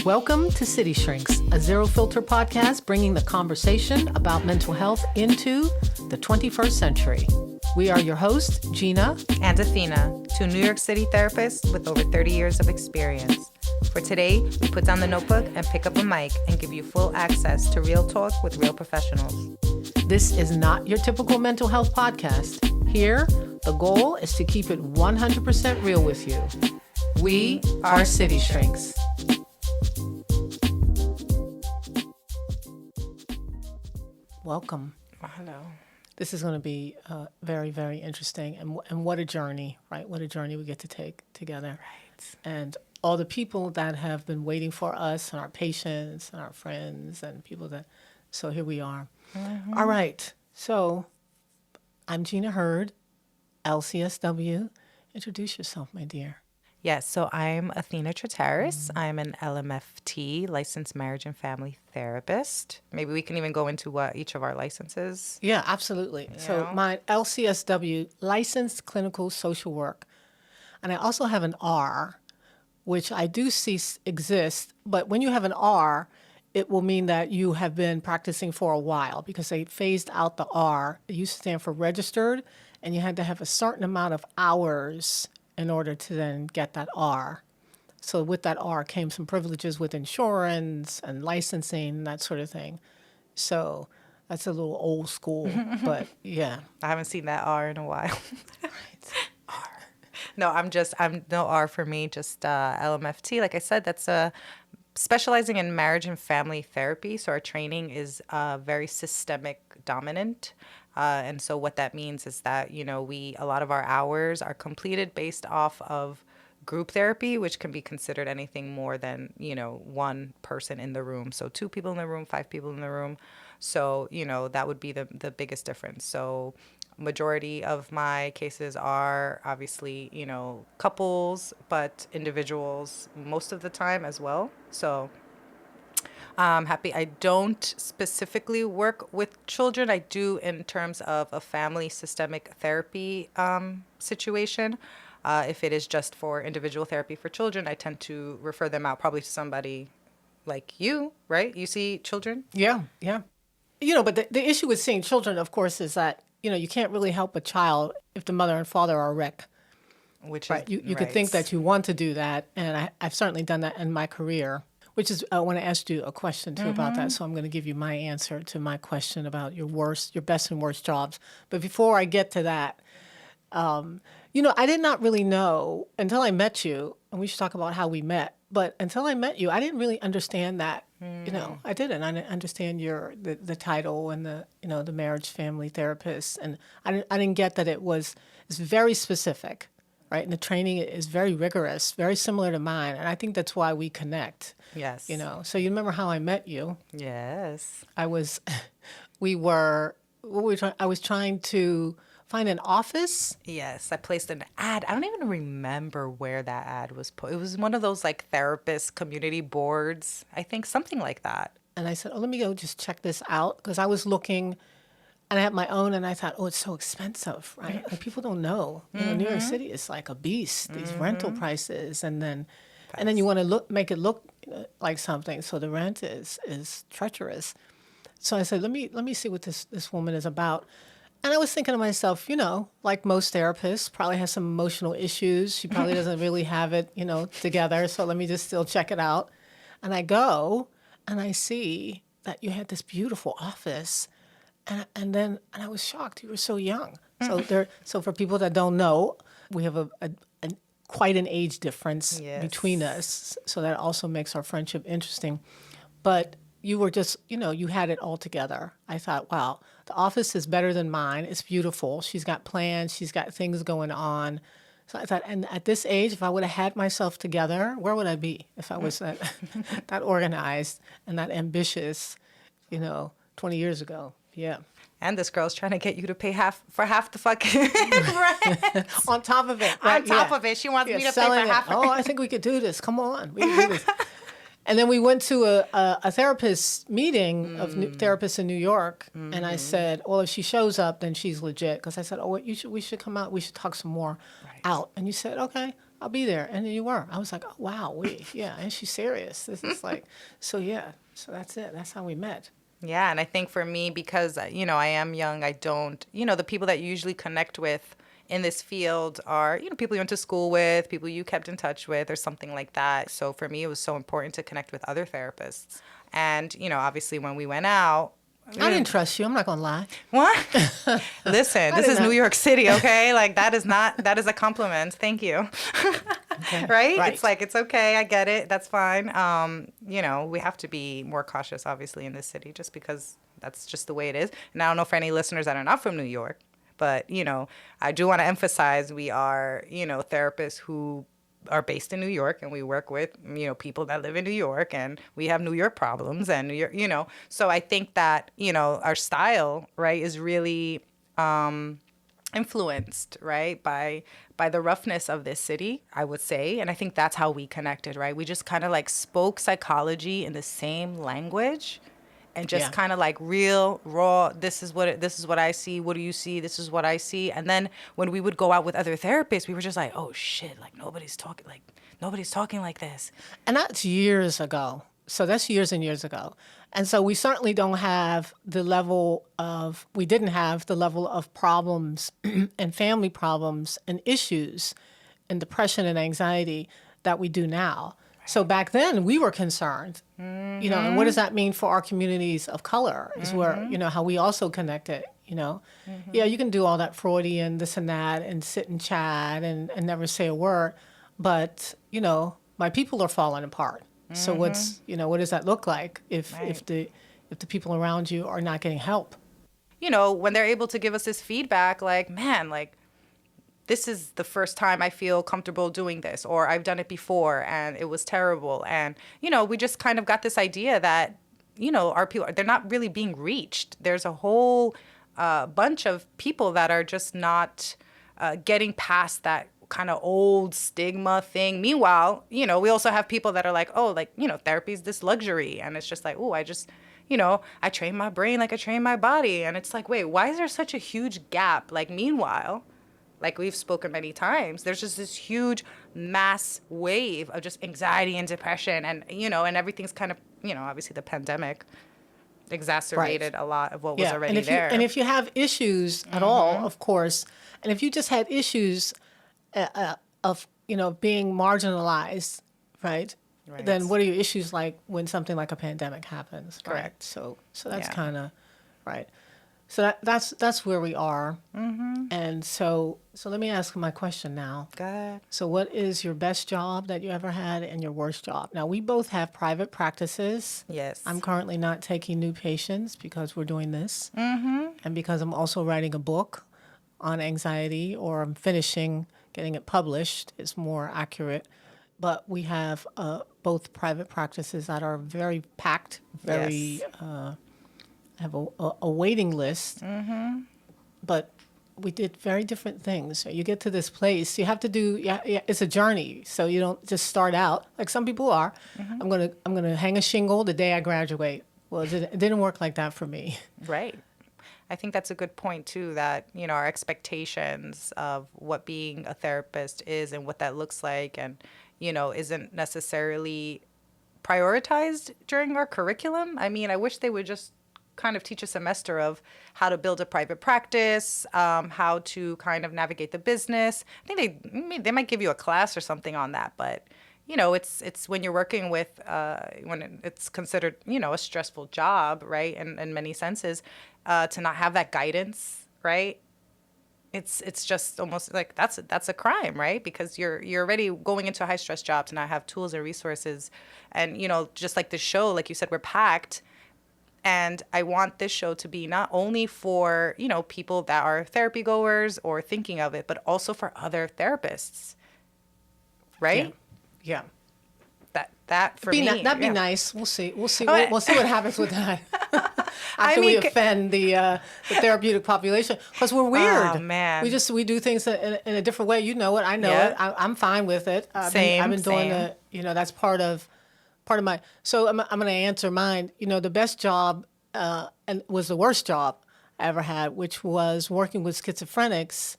Welcome to City Shrinks, a zero-filter podcast bringing the conversation about mental health into the 21st century. We are your hosts, Gina and Athena, two New York City therapists with over 30 years of experience. For today, we put down the notebook and pick up a mic and give you full access to real talk with real professionals. This is not your typical mental health podcast. Here, the goal is to keep it 100% real with you. We are City Shrinks. Welcome. Hello. This is going to be very, very interesting. And what a journey, right? What a journey we get to take together. Right. And all the people that have been waiting for us and our patients and our friends and people that, so here we are. Mm-hmm. All right. So I'm Gina Hurd, LCSW. Introduce yourself, my dear. Yes, so I'm Athena Trateris. I'm an LMFT, licensed marriage and family therapist. Maybe we can even go into what each of our licenses. Yeah, absolutely. So my LCSW, licensed clinical social work. And I also have an R, which I do see exists. But when you have an R, it will mean that you have been practicing for a while because they phased out the R. It used to stand for registered, and you had to have a certain amount of hours in order to then get that R. So with that R came some privileges with insurance and licensing, that sort of thing. So that's a little old school, but yeah. I haven't seen that R in a while. Right. R. No, I'm no R for me, just LMFT. Like I said, that's specializing in marriage and family therapy. So our training is very systemic dominant. And so what that means is that, a lot of our hours are completed based off of group therapy, which can be considered anything more than, one person in the room. So 2 people in the room, 5 people in the room. So, that would be the biggest difference. So majority of my cases are obviously, couples, but individuals most of the time as well. So I'm happy. I don't specifically work with children. I do in terms of a family systemic therapy situation. If it is just for individual therapy for children, I tend to refer them out probably to somebody like you, right? You see children? Yeah. But the issue with seeing children, of course, is that, you can't really help a child if the mother and father are a wreck. Which right. is You could think that you want to do that, and I've certainly done that in my career. Which is, I want to ask you a question, too, about that. So I'm going to give you my answer to my question about your best and worst jobs. But before I get to that, I did not really know until I met you, and we should talk about how we met. But until I met you, I didn't really understand that. I didn't. I didn't understand the title and the marriage family therapist. And I didn't get that it's very specific. Right. And the training is very rigorous, very similar to mine. And I think that's why we connect. Yes. So you remember how I met you? Yes. I was trying to find an office. Yes. I placed an ad. I don't even remember where that ad was put. It was one of those like therapist community boards. I think something like that. And I said, let me go just check this out. Because I was looking. And I had my own, and I thought, it's so expensive, right? Like, people don't know. New York City is like a beast. These rental prices, and then you want to make it look like something. So the rent is treacherous. So I said, let me see what this woman is about. And I was thinking to myself, like most therapists, probably has some emotional issues. She probably doesn't really have it, together. So let me just still check it out. And I go, and I see that you had this beautiful office. And I was shocked. You were so young. So for people that don't know, we have a quite an age difference between us. So that also makes our friendship interesting. But you were just, you had it all together. I thought, wow, the office is better than mine. It's beautiful. She's got plans. She's got things going on. So I thought, and at this age, if I would have had myself together, where would I be if I was that organized and that ambitious, 20 years ago? Yeah. And this girl's trying to get you to pay half the fucking rent. On top of it. Right? On top of it. She wants me to pay for half. I think we could do this. Come on. We can do this. And then we went to a therapist meeting of therapists in New York. And I said, well, if she shows up, then she's legit. Because I said, we should come out. We should talk some more out. And you said, okay. I'll be there. And you were. I was like, oh, wow, yeah, and she's serious. This is like, so yeah, so that's it. That's how we met. Yeah, and I think for me, because, I am young, I don't, the people that you usually connect with in this field are, people you went to school with, people you kept in touch with, or something like that. So for me, it was so important to connect with other therapists. And, obviously when we went out, I didn't trust you. I'm not going to lie. what? Listen, this is didn't New know. York City, okay? Like that is a compliment. Thank you. Right? Right. It's like, it's okay. I get it. That's fine. We have to be more cautious, obviously, in this city just because that's just the way it is. And I don't know for any listeners that are not from New York, but, I do want to emphasize we are, therapists who are based in New York, and we work with, people that live in New York, and we have New York problems and New York, so I think that, our style, right, is really influenced, right, by the roughness of this city, I would say. And I think that's how we connected, right? We just kind of like spoke psychology in the same language and just Yeah. kind of like real raw, this is what I see, what do you see, this is what I see. And then when we would go out with other therapists, we were just like, oh shit, like nobody's talking like this. And that's years ago. So that's years and years ago. And so we certainly don't have the level of, we didn't have the level of problems and family problems and issues and depression and anxiety that we do now. So back then we were concerned, and what does that mean for our communities of color is where, how we also connected, Yeah, you can do all that Freudian, this and that, and sit and chat and never say a word. But, my people are falling apart. So what does that look like if the people around you are not getting help? When they're able to give us this feedback, like, man, like, this is the first time I feel comfortable doing this, or I've done it before and it was terrible. And, we just kind of got this idea that, our people, they're not really being reached. There's a whole bunch of people that are just not getting past that kind of old stigma thing. Meanwhile, we also have people that are like, oh, like, therapy is this luxury. And it's just like, oh, I just, I train my brain like I train my body. And it's like, wait, why is there such a huge gap? Like, meanwhile, like we've spoken many times, there's just this huge mass wave of just anxiety and depression. And, and everything's kind of, obviously the pandemic exacerbated a lot of what was already there. And if you have issues at all, of course, and if you just had issues of being marginalized, right? Then what are your issues like when something like a pandemic happens? Correct. Right? So that's kind of right. So that's where we are. And so let me ask my question now. Go ahead. So what is your best job that you ever had and your worst job? Now, we both have private practices. Yes. I'm currently not taking new patients because we're doing this. And because I'm also writing a book on anxiety, or I'm getting it published is more accurate. But we have both private practices that are very packed, very have a waiting list. But we did very different things. So you get to this place, you have to do. It's a journey. So you don't just start out like some people are. I'm gonna hang a shingle the day I graduate. Well, it didn't work like that for me. Right. I think that's a good point, too, that, our expectations of what being a therapist is and what that looks like and, isn't necessarily prioritized during our curriculum. I mean, I wish they would just kind of teach a semester of how to build a private practice, how to kind of navigate the business. I think they might give you a class or something on that, but it's when you're working with when it's considered a stressful job, right? In many senses, to not have that guidance, right? It's just almost like that's a crime, right? Because you're already going into a high stress job to not have tools or resources, and just like the show, like you said, we're packed. And I want this show to be not only for, people that are therapy goers or thinking of it, but also for other therapists, right? Yeah. That for me, That'd be nice. We'll see. We'll see what happens with that after we offend the therapeutic population, because we're weird. Oh man, we do things in a different way. You know it. I know it. I'm fine with it. I've been doing it. That's part of my. So I'm going to answer mine. The best job and was the worst job I ever had, which was working with schizophrenics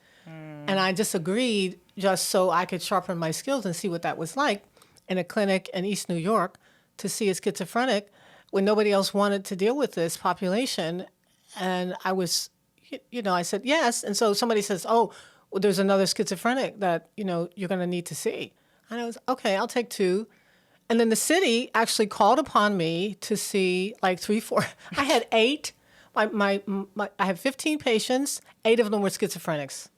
And I just agreed just so I could sharpen my skills and see what that was like in a clinic in East New York to see a schizophrenic when nobody else wanted to deal with this population. And I was, I said yes. And so somebody says, oh, well, there's another schizophrenic that, you're going to need to see. And I was, okay, I'll take 2. And then the city actually called upon me to see like 3, 4. I had 8. I have 15 patients. 8 of them were schizophrenics.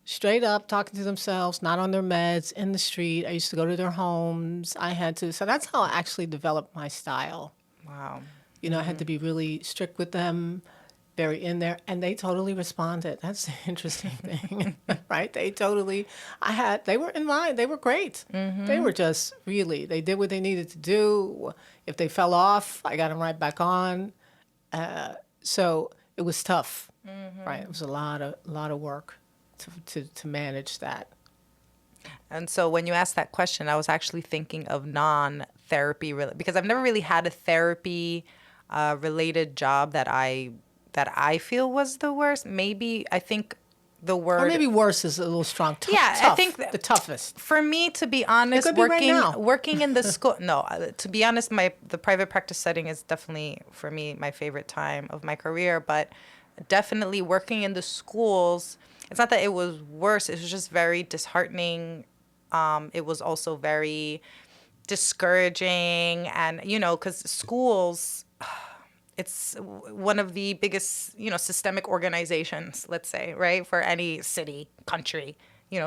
Straight up, talking to themselves, not on their meds, in the street. I used to go to their homes. So that's how I actually developed my style. Wow. I had to be really strict with them, very in there, and they totally responded. That's the interesting thing, right? They were in line. They were great. They were just they did what they needed to do. If they fell off, I got them right back on. So it was tough, right? It was a lot of work to manage that. And so when you asked that question, I was actually thinking of non-therapy because I've never really had a therapy related job that I feel was the worst. Maybe I think the word, or maybe worse is a little strong. Yeah, tough, I think the toughest. For me, to be honest, could be right now. working in the school. No, to be honest, the private practice setting is definitely for me my favorite time of my career. But definitely working in the schools. It's not that it was worse. It was just very disheartening. It was also very discouraging, and because schools. It's one of the biggest, systemic organizations, let's say, right, for any city, country,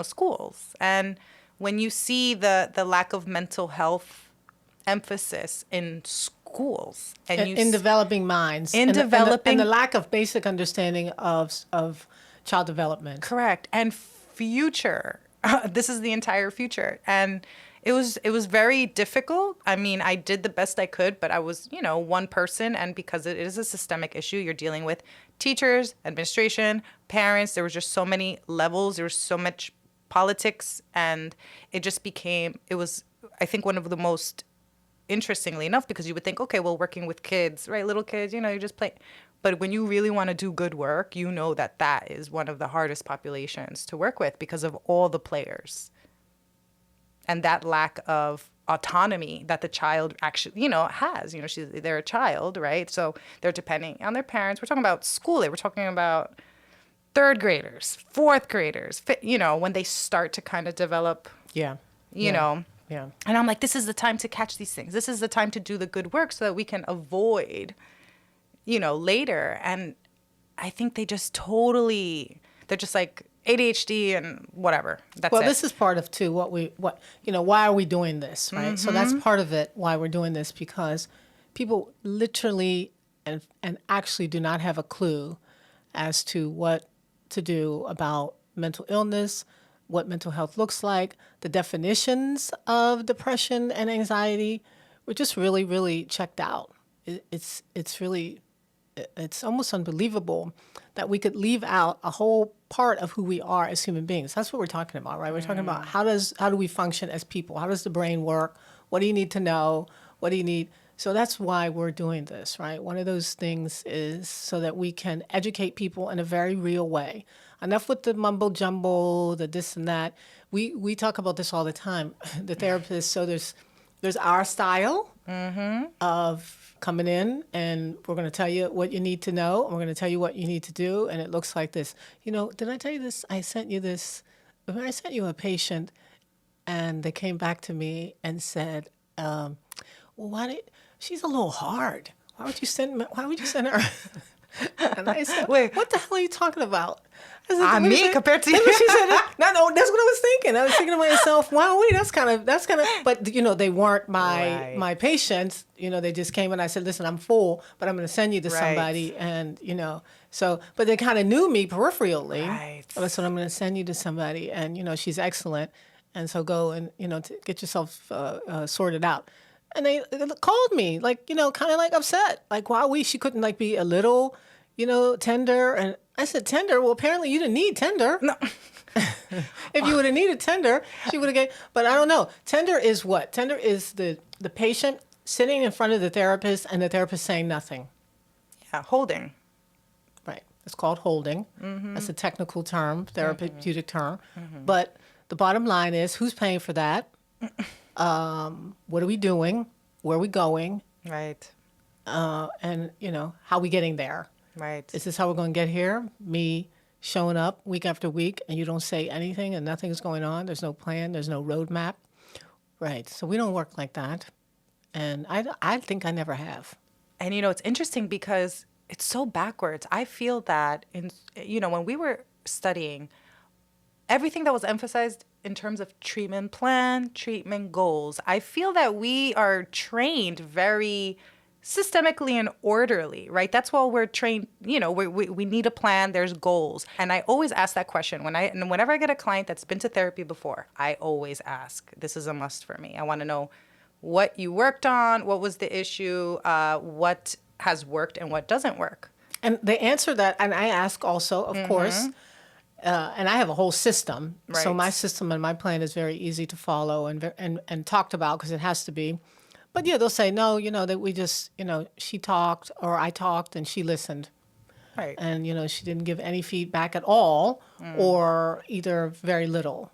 schools. And when you see the lack of mental health emphasis in schools and in developing minds, and the lack of basic understanding of child development. Correct. And future. This is the entire future. And it was very difficult. I mean, I did the best I could, but I was, one person. And because it is a systemic issue, you're dealing with teachers, administration, parents. There was just so many levels. There was so much politics. And it was, I think, one of the most, interestingly enough, because you would think, okay, well, working with kids, right? Little kids, you just play. But when you really want to do good work, that is one of the hardest populations to work with because of all the players. And that lack of autonomy that the child actually, has. They're a child, right? So they're depending on their parents. We're talking about school. We're talking about 3rd graders, 4th graders, when they start to kind of develop, Yeah. And I'm like, this is the time to catch these things. This is the time to do the good work so that we can avoid, later. And I think they're just like, ADHD and whatever. That's it. This is part of too why are we doing this, right? So that's part of it, why we're doing this, because people literally and actually do not have a clue as to what to do about mental illness, what mental health looks like, the definitions of depression and anxiety. We're just really, really checked out. It's almost unbelievable that we could leave out a whole part of who we are as human beings. That's what we're talking about, right? We're talking about how do we function as people? How does the brain work? What do you need to know? What do you need? So that's why we're doing this, right? One of those things is so that we can educate people in a very real way. Enough with the mumbo jumbo, the this and that. We talk about this all the time, the therapists. So there's our style of coming in, and we're going to tell you what you need to know, and we're going to tell you what you need to do, and it looks like this. Did I tell you this? I sent you this. I sent you a patient, and they came back to me and said, she's a little hard. Why would you send her? And I said, wait, what the hell are you talking about? I said, me compared to you. She said, no, that's what I was thinking. I was thinking to myself, wow, wait, that's kind of, but they weren't my patients. They just came and I said, listen, I'm full, but I'm going to send you to somebody. And, but they kind of knew me peripherally. Right. I said, I'm going to send you to somebody. And, she's excellent. And so go and, to get yourself sorted out. And they called me, kind of upset. Wow, she couldn't be a little, tender. And I said, tender? Well, apparently you didn't need tender. No. If you would have needed tender, she would have but I don't know. Tender is what? Tender is the patient sitting in front of the therapist and the therapist saying nothing. Yeah, holding. Right. It's called holding. That's a technical term, therapeutic term. But the bottom line is, who's paying for that? What are we doing? Where are we going? Right. And, how are we getting there? Right. Is this how we're going to get here? Me showing up week after week and you don't say anything and nothing's going on. There's no plan. There's no roadmap. Right. So we don't work like that. And I think I never have. And, it's interesting because it's so backwards. I feel that when we were studying, everything that was emphasized in terms of treatment plan, treatment goals, I feel that we are trained very systemically and orderly, right? That's why we're trained, we need a plan, there's goals. And I always ask that question. Whenever I get a client that's been to therapy before, I always ask, this is a must for me. I want to know what you worked on, what was the issue, what has worked and what doesn't work. And they answer that, and I ask also, of course, and I have a whole system. Right. So my system and my plan is very easy to follow and talked about because it has to be. But yeah, they'll say, no, that we just, she talked or I talked and she listened. Right. And, she didn't give any feedback at all or either very little.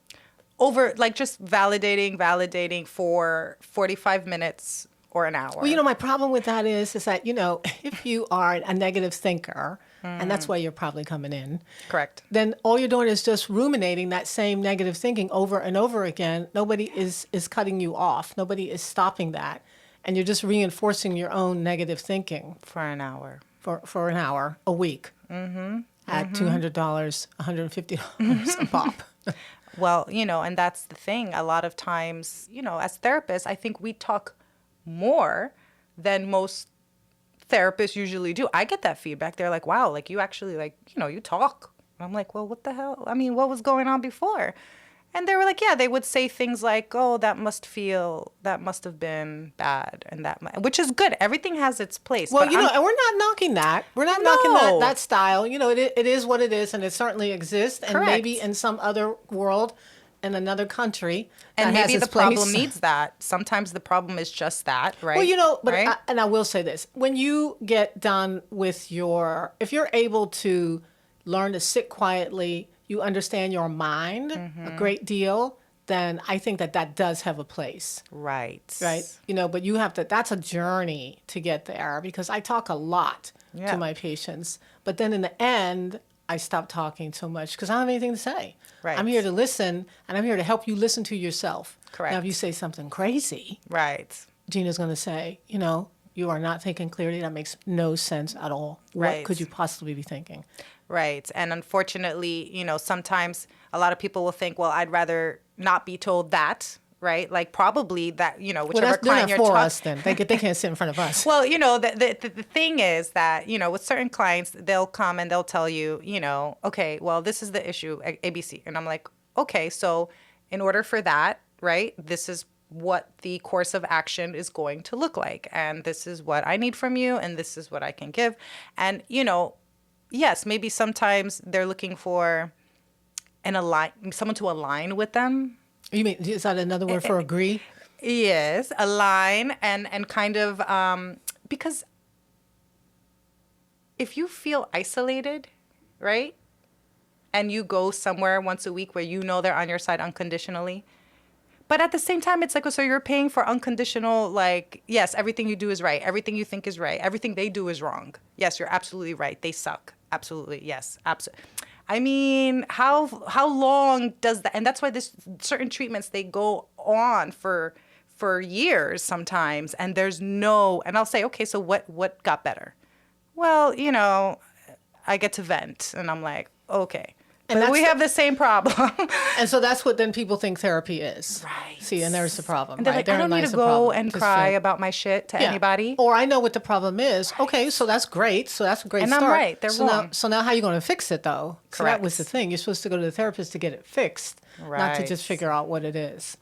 Over, just validating for 45 minutes or an hour. Well, my problem with that is that, if you are a negative thinker, and that's why you're probably coming in. Correct. Then all you're doing is just ruminating that same negative thinking over and over again. Nobody is cutting you off. Nobody is stopping that. And you're just reinforcing your own negative thinking. For an hour. For an hour, a week. At $200, $150 a pop. Well, and that's the thing. A lot of times, as therapists, I think we talk more than most therapists usually do. I get that feedback. They're like, wow, you actually you talk. And I'm like, well, what the hell? I mean, what was going on before? And they were like, yeah, they would say things like, oh, that must have been bad. Which is good. Everything has its place. Well, and we're not knocking that. We're not knocking No. that style. It is what it is, and it certainly exists. And Correct. maybe in some other world, in another country, and that maybe has the its place. problem needs that. Sometimes the problem is just that, right? Well, but right? I will say this. When you get done with if you're able to learn to sit quietly, you understand your mind a great deal, then I think that does have a place. Right. Right. But you have to, that's a journey to get there because I talk a lot Yeah. to my patients. But then in the end, I stop talking so much because I don't have anything to say. Right. I'm here to listen and I'm here to help you listen to yourself. Correct. Now, if you say something crazy, Right. Gina's going to say, you are not thinking clearly. That makes no sense at all. What Right. could you possibly be thinking? Right. And unfortunately, sometimes a lot of people will think, well, I'd rather not be told that, right? Probably that, whichever Well, they're client not you're for talking. us then. They can't sit in front of us. Well, the thing is that, with certain clients, they'll come and they'll tell you, okay, well, this is the issue, ABC. And I'm like, okay, so in order for that, right, this is what the course of action is going to look like. And this is what I need from you. And this is what I can give. And, yes, maybe sometimes they're looking for someone to align with them. You mean, is that another word for agree? Yes, align and kind of because if you feel isolated, right, and you go somewhere once a week where they're on your side unconditionally, but at the same time, it's like, oh, so you're paying for unconditional, yes, everything you do is right, everything you think is right, everything they do is wrong. Yes, you're absolutely right. They suck. Absolutely, yes, absolutely. I mean, how long does that? And that's why this certain treatments, they go on for years sometimes, and there's no. And I'll say, okay, so what got better? Well, I get to vent, and I'm like, okay. And But we have the same problem. And so that's what then people think therapy is. Right. See, and there's the problem. And they're right? like, I don't need Therein lies to the go problem. and Just cry vent. about my shit to Yeah. anybody. Or I know what the problem is. Okay, so that's great. So that's a great And I'm start. right. They're wrong. So now how are you going to fix it, though? So that was the Correct. thing. You're supposed to go to the therapist to get it fixed, not to just Right. figure out what it is.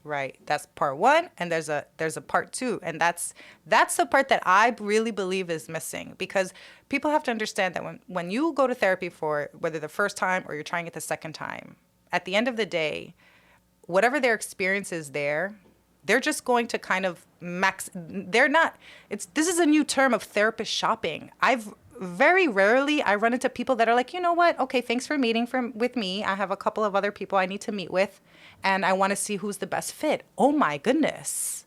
Right. That's part one, and there's a part two, and that's the part that I really believe is missing, because people have to understand that when you go to therapy for whether the first time or you're trying it the second time, at the end of the day, whatever their experience is there, they're just going to kind of this is a new term of therapist shopping. I've very rarely I run into people that are like, you know what? Okay, thanks for meeting with me. I have a couple of other people I need to meet with, and I want to see who's the best fit. Oh my goodness.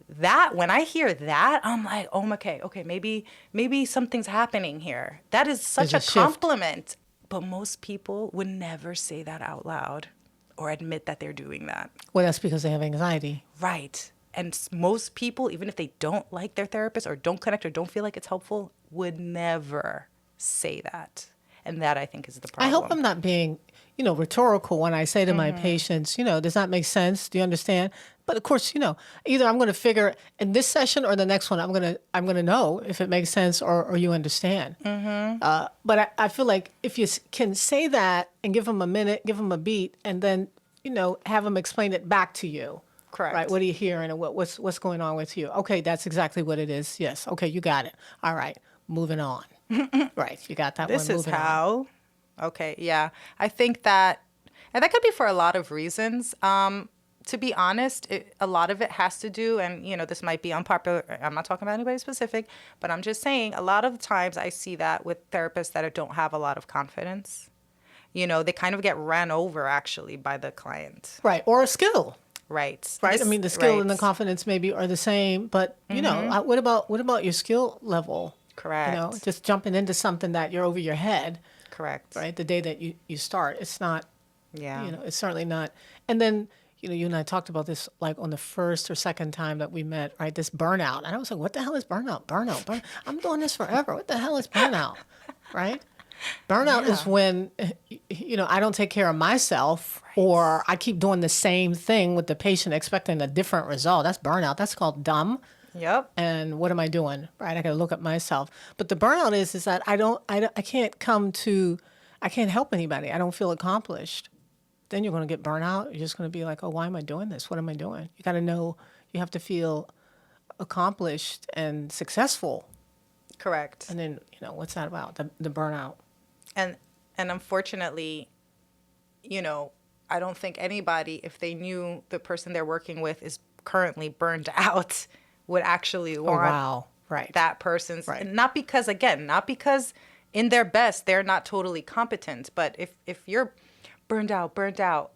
That when I hear that, I'm like, oh my, okay, maybe something's happening here. That is such There's a a shift. compliment. But most people would never say that out loud or admit that they're doing that. Well, that's because they have anxiety. Right. And most people, even if they don't like their therapist or don't connect or don't feel like it's helpful, would never say that. And that, I think, is the problem. I hope I'm not being, rhetorical when I say to my patients, does that make sense? Do you understand? But of course, either I'm going to figure in this session or the next one, I'm going to know if it makes sense or you understand. But I feel like if you can say that and give them a minute, give them a beat, and then, have them explain it back to you. Correct. Right. What are you hearing and what's going on with you? Okay, that's exactly what it is. Yes. Okay, you got it. All right, moving on. Right, you got that This one. is Moving on. how. Okay, yeah. I think that, and that could be for a lot of reasons. To be honest, a lot of it has to do, and this might be unpopular. I'm not talking about anybody specific, but I'm just saying a lot of times I see that with therapists that don't have a lot of confidence. They kind of get ran over actually by the client. Right, or a skill. Right. Right. I mean, the skill and the right. confidence maybe are the same, but what about your skill level? Correct. Just jumping into something that you're over your head. Correct. Right. The day that you start, it's not. Yeah. It's certainly not. And then you and I talked about this like on the first or second time that we met. Right. This burnout, and I was like, what the hell is burnout? Burnout. I'm doing this forever. What the hell is burnout? Right. Burnout is when, I don't take care of myself or I keep doing the same thing with the patient expecting a different result. That's burnout. That's called dumb. Yep. And what am I doing? Right. I got to look at myself. But the burnout is that I can't help anybody. I don't feel accomplished. Then you're going to get burnout. You're just going to be like, oh, why am I doing this? What am I doing? You got to know, you have to feel accomplished and successful. Correct. And then, what's that about? The burnout. And unfortunately, I don't think anybody, if they knew the person they're working with is currently burned out, would actually want Right. that person's. Right. And not because in their best they're not totally competent, but if you're burned out,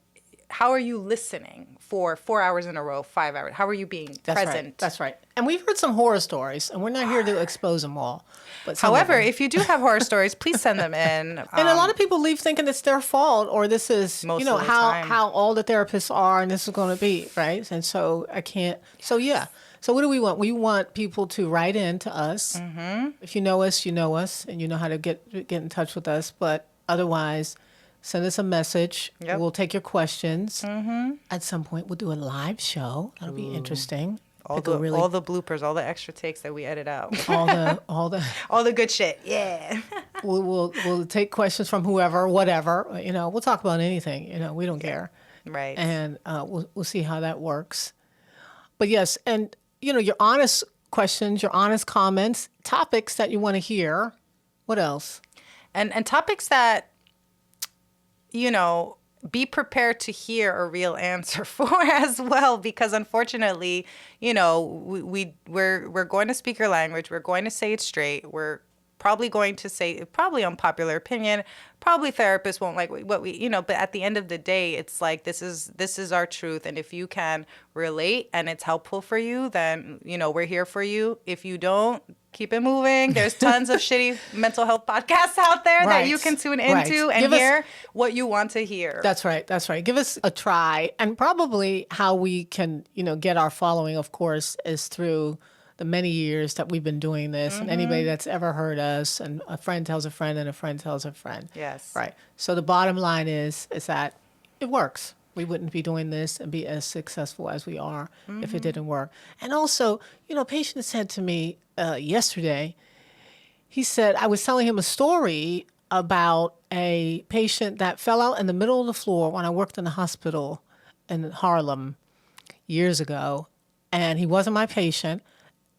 how are you listening for 4 hours in a row, 5 hours? How are you being present? Right. That's right. And we've heard some horror stories, and we're not here to expose them all. But However, if you do have horror stories, please send them in. And a lot of people leave thinking it's their fault, or this is, Most of the how time. how all the therapists are, and this is going to be, right? And so I can't. So yeah. So what do we want? We want people to write in to us. Mm-hmm. If you know us, and you know how to get in touch with us. But otherwise, send us a message. Yep. We'll take your questions. Mm-hmm. At some point, we'll do a live show. That'll be interesting. all the bloopers, all the extra takes that we edit out, all the all the good shit. Yeah. we'll take questions from whoever, whatever. We'll talk about anything. We don't care. Right. And we'll see how that works. But yes, and your honest questions, your honest comments, topics that you want to hear. What else? And topics that, be prepared to hear a real answer for as well, because unfortunately, we're going to speak your language. We're going to say it straight. We're probably going to say probably unpopular opinion. Probably therapists won't like what we, but at the end of the day, it's like this is our truth. And if you can relate and it's helpful for you, then, we're here for you. If you don't, keep it moving. There's tons of shitty mental health podcasts out there that you can tune into and hear what you want to hear. That's right. That's right. Give us a try. And probably how we can, get our following, of course, is through the many years that we've been doing this, and anybody that's ever heard us, and a friend tells a friend, and a friend tells a friend. Yes. Right. So the bottom line is that it works. We wouldn't be doing this and be as successful as we are if it didn't work. And also, a patient said to me yesterday, he said, I was telling him a story about a patient that fell out in the middle of the floor when I worked in the hospital in Harlem years ago, and he wasn't my patient.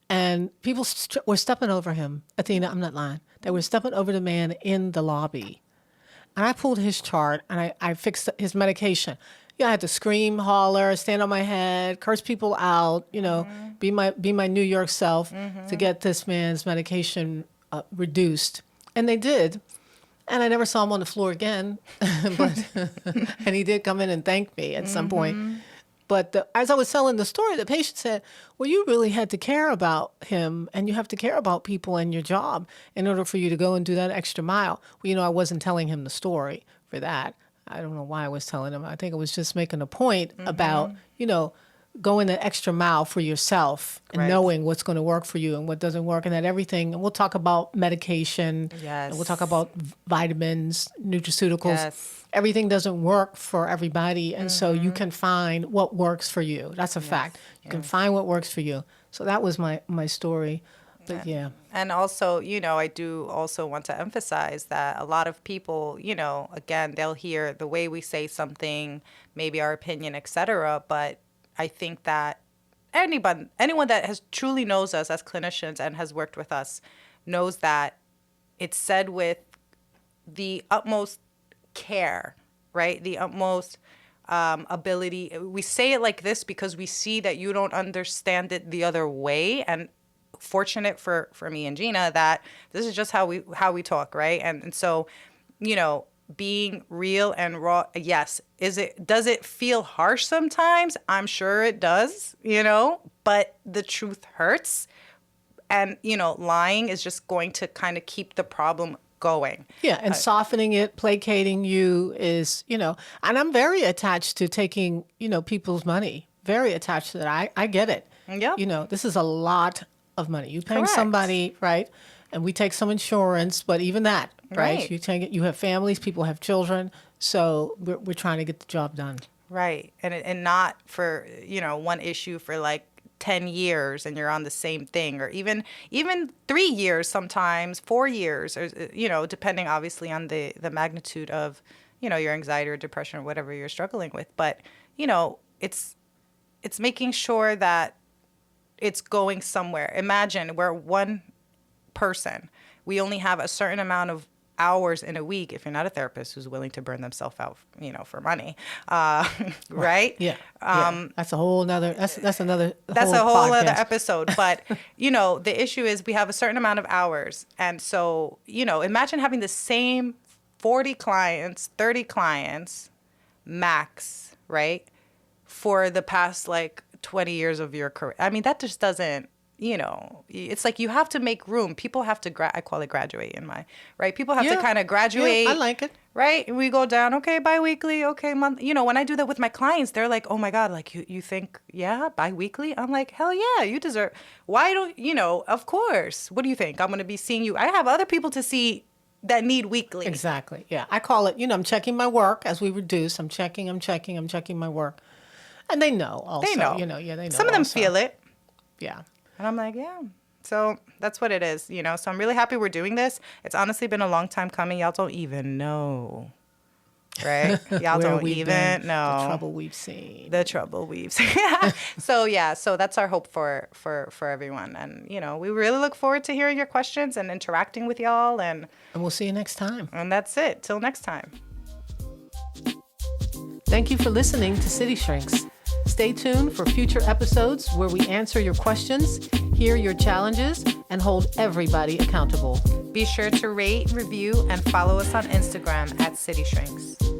And people were stepping over him. Athena, I'm not lying. They were stepping over the man in the lobby. And I pulled his chart, and I fixed his medication. I had to scream, holler, stand on my head, curse people out, be my New York self to get this man's medication reduced, and they did. And I never saw him on the floor again, but and he did come in and thank me at some point. But as I was telling the story, the patient said, well, you really had to care about him, and you have to care about people in your job in order for you to go and do that extra mile. Well, I wasn't telling him the story for that. I don't know why I was telling him. I think I was just making a point about, going the extra mile for yourself and Right. knowing what's going to work for you and what doesn't work, and that everything. And we'll talk about medication. Yes. And we'll talk about vitamins, nutraceuticals. Yes. Everything doesn't work for everybody, and so you can find what works for you. That's a fact. You can find what works for you. So that was my story. But yeah. And also, I do also want to emphasize that a lot of people, again, they'll hear the way we say something, maybe our opinion, etc. But I think that anyone that has truly knows us as clinicians and has worked with us knows that it's said with the utmost care, right? The utmost ability. We say it like this because we see that you don't understand it the other way, and fortunate for me and Gina that this is just how we talk, right? And so, being real and raw, yes. Does it feel harsh sometimes? I'm sure it does, but the truth hurts. And, lying is just going to kind of keep the problem going. Yeah, and softening it, placating you is, and I'm very attached to taking, people's money. Very attached to that. I get it. Yeah. This is a lot of money. You paying Correct. somebody, right? And we take some insurance, but even that, right? Right. You take it. You have families, people have children, so we're trying to get the job done. Right. And not for, one issue for like 10 years and you're on the same thing, or even 3 years sometimes, 4 years, or, depending obviously on the magnitude of, your anxiety or depression or whatever you're struggling with. But, it's making sure that it's going somewhere. Imagine we're one person. We only have a certain amount of hours in a week, if you're not a therapist who's willing to burn themselves out, for money, right? Yeah. That's a whole nother. That's another. That's a whole other podcast. episode. But the issue is we have a certain amount of hours, and so imagine having the same 40 clients, 30 clients, max, right, for the past like 20 years of your career. I mean, that just doesn't. It's like you have to make room. People have to, I call it graduate right? People have to kind of graduate. Yeah, I like it. Right? We go down, okay, bi-weekly, okay, month. When I do that with my clients, they're like, oh my God, like you think, yeah, bi-weekly? I'm like, hell yeah, you deserve, why don't, of course. What do you think? I'm going to be seeing you. I have other people to see that need weekly. Exactly. Yeah. I call it, I'm checking my work as we reduce. I'm checking my work. And they know also. They know. They know. Some of them also. feel it. Yeah. And I'm like, yeah. So that's what it is, So I'm really happy we're doing this. It's honestly been a long time coming. Y'all don't even know, right? Y'all Where don't we've even been, know. The trouble we've seen. So that's our hope for everyone. And, we really look forward to hearing your questions and interacting with y'all. And we'll see you next time. And that's it. Till next time. Thank you for listening to City Shrinks. Stay tuned for future episodes where we answer your questions, hear your challenges, and hold everybody accountable. Be sure to rate, review, and follow us on Instagram @CityShrinks.